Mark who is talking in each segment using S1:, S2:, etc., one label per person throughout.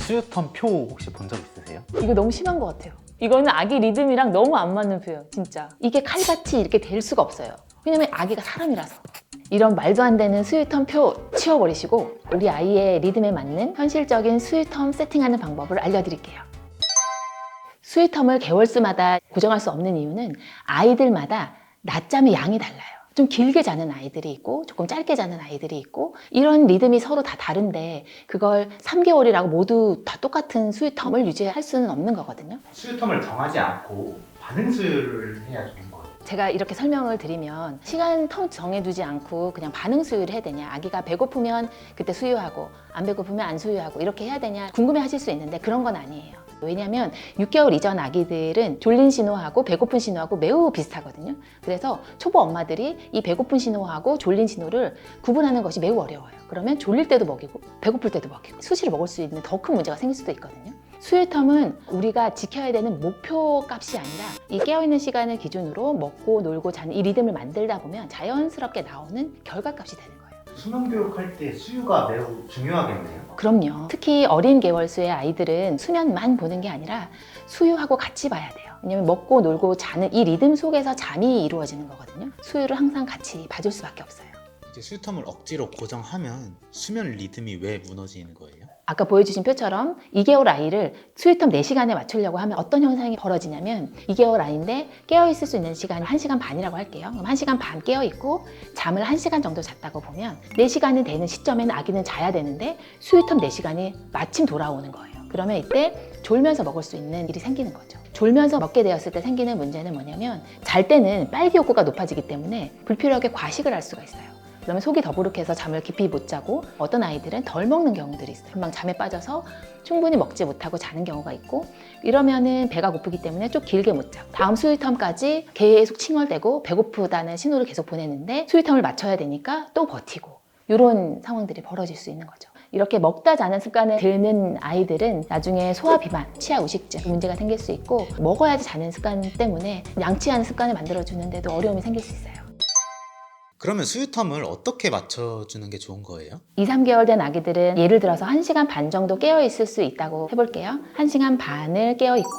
S1: 수유텀 표 혹시 본 적 있으세요?
S2: 이거 너무 심한 것 같아요. 이거는 아기 리듬이랑 너무 안 맞는 표현, 진짜. 이게 칼같이 이렇게 될 수가 없어요. 왜냐면 아기가 사람이라서. 이런 말도 안 되는 수유텀 표 치워버리시고 우리 아이의 리듬에 맞는 현실적인 수유텀 세팅하는 방법을 알려드릴게요. 수유텀을 개월수마다 고정할 수 없는 이유는 아이들마다 낮잠의 양이 달라요. 좀 길게 자는 아이들이 있고 조금 짧게 자는 아이들이 있고 이런 리듬이 서로 다 다른데 그걸 3개월이라고 모두 다 똑같은 수유텀을 유지할 수는 없는 거거든요.
S1: 수유텀을 정하지 않고 반응 수유를 해야 좋은 거예요.
S2: 제가 이렇게 설명을 드리면 시간 텀 정해두지 않고 그냥 반응 수유를 해야 되냐, 아기가 배고프면 그때 수유하고 안 배고프면 안 수유하고 이렇게 해야 되냐 궁금해 하실 수 있는데 그런 건 아니에요. 왜냐하면 6개월 이전 아기들은 졸린 신호하고 배고픈 신호하고 매우 비슷하거든요. 그래서 초보 엄마들이 이 배고픈 신호하고 졸린 신호를 구분하는 것이 매우 어려워요. 그러면 졸릴 때도 먹이고 배고플 때도 먹이고 수시로 먹을 수 있는 더 큰 문제가 생길 수도 있거든요. 수유텀은 우리가 지켜야 되는 목표 값이 아니라 이 깨어있는 시간을 기준으로 먹고 놀고 자는 이 리듬을 만들다 보면 자연스럽게 나오는 결과값이 되는 거예요.
S1: 수면 교육할 때 수유가 매우 중요하겠네요.
S2: 그럼요. 특히 어린 개월수의 아이들은 수면만 보는 게 아니라 수유하고 같이 봐야 돼요. 왜냐면 먹고 놀고 자는 이 리듬 속에서 잠이 이루어지는 거거든요. 수유를 항상 같이 봐줄 수밖에 없어요.
S3: 이제 수유텀을 억지로 고정하면 수면 리듬이 왜 무너지는 거예요?
S2: 아까 보여주신 표처럼 2개월 아이를 수유텀 4시간에 맞추려고 하면 어떤 현상이 벌어지냐면 2개월 아이인데 깨어있을 수 있는 시간이 1시간 반이라고 할게요. 그럼 1시간 반 깨어있고 잠을 1시간 정도 잤다고 보면 4시간이 되는 시점에는 아기는 자야 되는데 수유텀 4시간이 마침 돌아오는 거예요. 그러면 이때 졸면서 먹을 수 있는 일이 생기는 거죠. 졸면서 먹게 되었을 때 생기는 문제는 뭐냐면 잘 때는 빨기 욕구가 높아지기 때문에 불필요하게 과식을 할 수가 있어요. 그러면 속이 더부룩해서 잠을 깊이 못 자고 어떤 아이들은 덜 먹는 경우들이 있어요. 금방 잠에 빠져서 충분히 먹지 못하고 자는 경우가 있고 이러면은 배가 고프기 때문에 좀 길게 못 자고 다음 수유텀까지 계속 칭얼대고 배고프다는 신호를 계속 보내는데 수유텀을 맞춰야 되니까 또 버티고 이런 상황들이 벌어질 수 있는 거죠. 이렇게 먹다 자는 습관을 들는 아이들은 나중에 소화 비만, 치아 의식증 문제가 생길 수 있고 먹어야지 자는 습관 때문에 양치하는 습관을 만들어주는데도 어려움이 생길 수 있어요.
S3: 그러면 수유텀을 어떻게 맞춰주는 게 좋은 거예요?
S2: 2, 3개월 된 아기들은 예를 들어서 1시간 반 정도 깨어 있을 수 있다고 해볼게요. 1시간 반을 깨어 있고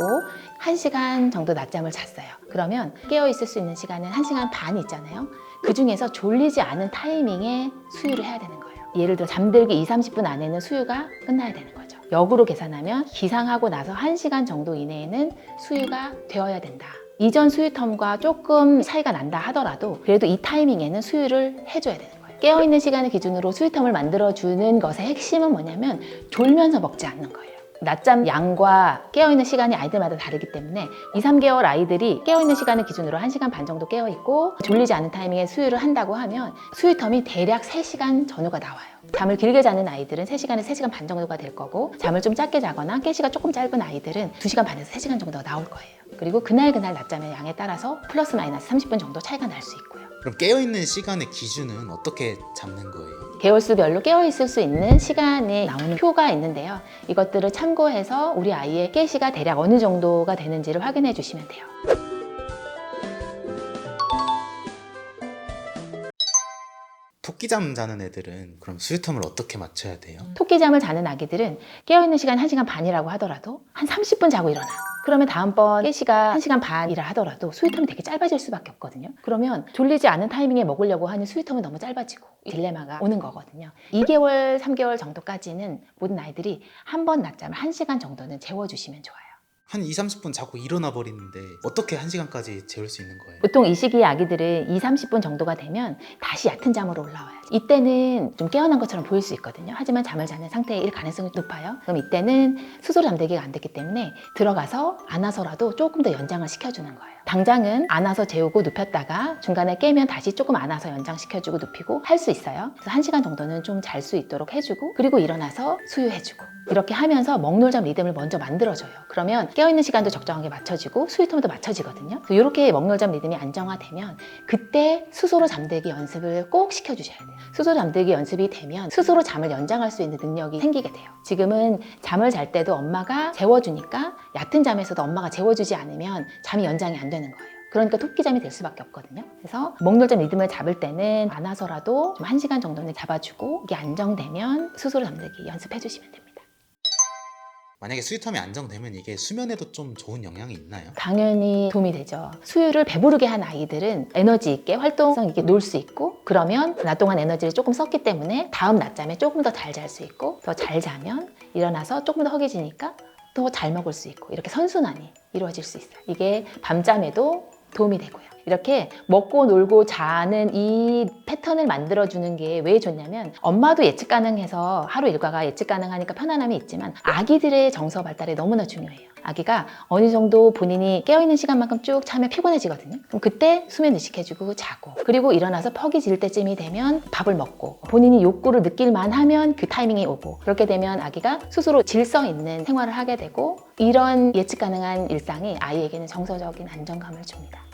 S2: 1시간 정도 낮잠을 잤어요. 그러면 깨어 있을 수 있는 시간은 1시간 반이 있잖아요. 그 중에서 졸리지 않은 타이밍에 수유를 해야 되는 거예요. 예를 들어 잠들기 2, 30분 안에는 수유가 끝나야 되는 거죠. 역으로 계산하면 기상하고 나서 1시간 정도 이내에는 수유가 되어야 된다. 이전 수유텀과 조금 차이가 난다 하더라도 그래도 이 타이밍에는 수유를 해줘야 되는 거예요. 깨어있는 시간을 기준으로 수유텀을 만들어주는 것의 핵심은 뭐냐면 졸면서 먹지 않는 거예요. 낮잠 양과 깨어있는 시간이 아이들마다 다르기 때문에 2, 3개월 아이들이 깨어있는 시간을 기준으로 1시간 반 정도 깨어있고 졸리지 않은 타이밍에 수유를 한다고 하면 수유텀이 대략 3시간 전후가 나와요. 잠을 길게 자는 아이들은 3시간에서 3시간 반 정도가 될 거고 잠을 좀 짧게 자거나 깨시가 조금 짧은 아이들은 2시간 반에서 3시간 정도가 나올 거예요. 그리고 그날 낮잠의 양에 따라서 플러스 마이너스 30분 정도 차이가 날 수 있고요.
S3: 그럼 깨어있는 시간의 기준은 어떻게 잡는 거예요?
S2: 개월수별로 깨어있을 수 있는 시간에 나오는 표가 있는데요. 이것들을 참고해서 우리 아이의 깨시가 대략 어느 정도가 되는지를 확인해 주시면 돼요.
S3: 토끼잠 자는 애들은 그럼 수유텀을 어떻게 맞춰야 돼요?
S2: 토끼잠을 자는 아기들은 깨어있는 시간 1시간 반이라고 하더라도 한 30분 자고 일어나. 그러면 다음번 깨시가 1시간 반이라 하더라도 수유텀이 되게 짧아질 수밖에 없거든요. 그러면 졸리지 않은 타이밍에 먹으려고 하는 수유텀은 너무 짧아지고 딜레마가 오는 거거든요. 2개월, 3개월 정도까지는 모든 아이들이 한 번 낮잠을 1시간 정도는 재워주시면 좋아요.
S3: 한 2, 30분 자고 일어나 버리는데 어떻게 1시간까지 재울 수 있는 거예요?
S2: 보통 이 시기의 아기들은 2, 30분 정도가 되면 다시 얕은 잠으로 올라와요. 이때는 좀 깨어난 것처럼 보일 수 있거든요. 하지만 잠을 자는 상태일 가능성이 높아요. 그럼 이때는 스스로 잠들기가 안 됐기 때문에 들어가서 안아서라도 조금 더 연장을 시켜주는 거예요. 당장은 안아서 재우고 눕혔다가 중간에 깨면 다시 조금 안아서 연장시켜주고 눕히고 할 수 있어요. 그래서 1시간 정도는 좀 잘 수 있도록 해주고 그리고 일어나서 수유해주고 이렇게 하면서 먹놀잠 리듬을 먼저 만들어줘요. 그러면 깨어있는 시간도 적정하게 맞춰지고 수유텀도 맞춰지거든요. 이렇게 먹놀잠 리듬이 안정화되면 그때 스스로 잠들기 연습을 꼭 시켜주셔야 돼요. 스스로 잠들기 연습이 되면 스스로 잠을 연장할 수 있는 능력이 생기게 돼요. 지금은 잠을 잘 때도 엄마가 재워주니까 얕은 잠에서도 엄마가 재워주지 않으면 잠이 연장이 안 되는 거예요. 그러니까 토끼잠이 될 수밖에 없거든요. 그래서 먹놀잠 리듬을 잡을 때는 안아서라도 좀 1시간 정도는 잡아주고 이게 안정되면 스스로 잠들기 연습해 주시면 됩니다.
S3: 만약에 수유텀이 안정되면 이게 수면에도 좀 좋은 영향이 있나요?
S2: 당연히 도움이 되죠. 수유를 배부르게 한 아이들은 에너지 있게 활동성 있게 놀 수 있고, 그러면 낮 동안 에너지를 조금 썼기 때문에 다음 낮잠에 조금 더 잘 잘 수 있고, 더 잘 자면 일어나서 조금 더 허기지니까 더 잘 먹을 수 있고, 이렇게 선순환이 이루어질 수 있어요. 이게 밤잠에도 도움이 되고요. 이렇게 먹고 놀고 자는 이 패턴을 만들어주는 게 왜 좋냐면, 엄마도 예측 가능해서 하루 일과가 예측 가능하니까 편안함이 있지만 아기들의 정서 발달에 너무나 중요해요. 아기가 어느 정도 본인이 깨어있는 시간만큼 쭉 자면 피곤해지거든요. 그럼 그때 수면 의식해주고 자고, 그리고 일어나서 퍽이 질 때쯤이 되면 밥을 먹고, 본인이 욕구를 느낄만 하면 그 타이밍이 오고, 그렇게 되면 아기가 스스로 질서 있는 생활을 하게 되고, 이런 예측 가능한 일상이 아이에게는 정서적인 안정감을 줍니다.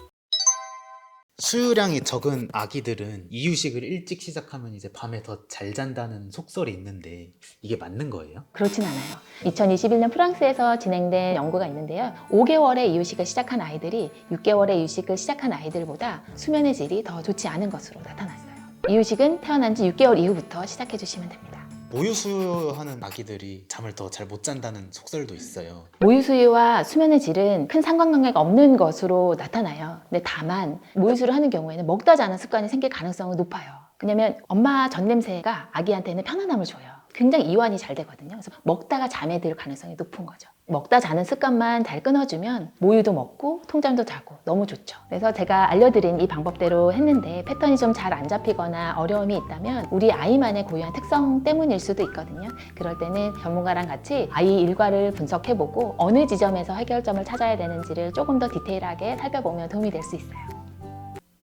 S3: 수유량이 적은 아기들은 이유식을 일찍 시작하면 이제 밤에 더 잘 잔다는 속설이 있는데 이게 맞는 거예요?
S2: 그렇진 않아요. 2021년 프랑스에서 진행된 연구가 있는데요. 5개월에 이유식을 시작한 아이들이 6개월에 이유식을 시작한 아이들보다 수면의 질이 더 좋지 않은 것으로 나타났어요. 이유식은 태어난 지 6개월 이후부터 시작해 주시면 됩니다.
S3: 모유 수유하는 아기들이 잠을 더 잘 못 잔다는 속설도 있어요.
S2: 모유 수유와 수면의 질은 큰 상관관계가 없는 것으로 나타나요. 근데 다만 모유 수유를 하는 경우에는 먹다 자는 습관이 생길 가능성은 높아요. 왜냐면 엄마 전 냄새가 아기한테는 편안함을 줘요. 굉장히 이완이 잘 되거든요. 그래서 먹다가 잠에 들 가능성이 높은 거죠. 먹다 자는 습관만 잘 끊어주면 모유도 먹고 통잠도 자고 너무 좋죠. 그래서 제가 알려드린 이 방법대로 했는데 패턴이 좀 잘 안 잡히거나 어려움이 있다면 우리 아이만의 고유한 특성 때문일 수도 있거든요. 그럴 때는 전문가랑 같이 아이 일과를 분석해보고 어느 지점에서 해결점을 찾아야 되는지를 조금 더 디테일하게 살펴보면 도움이 될 수 있어요.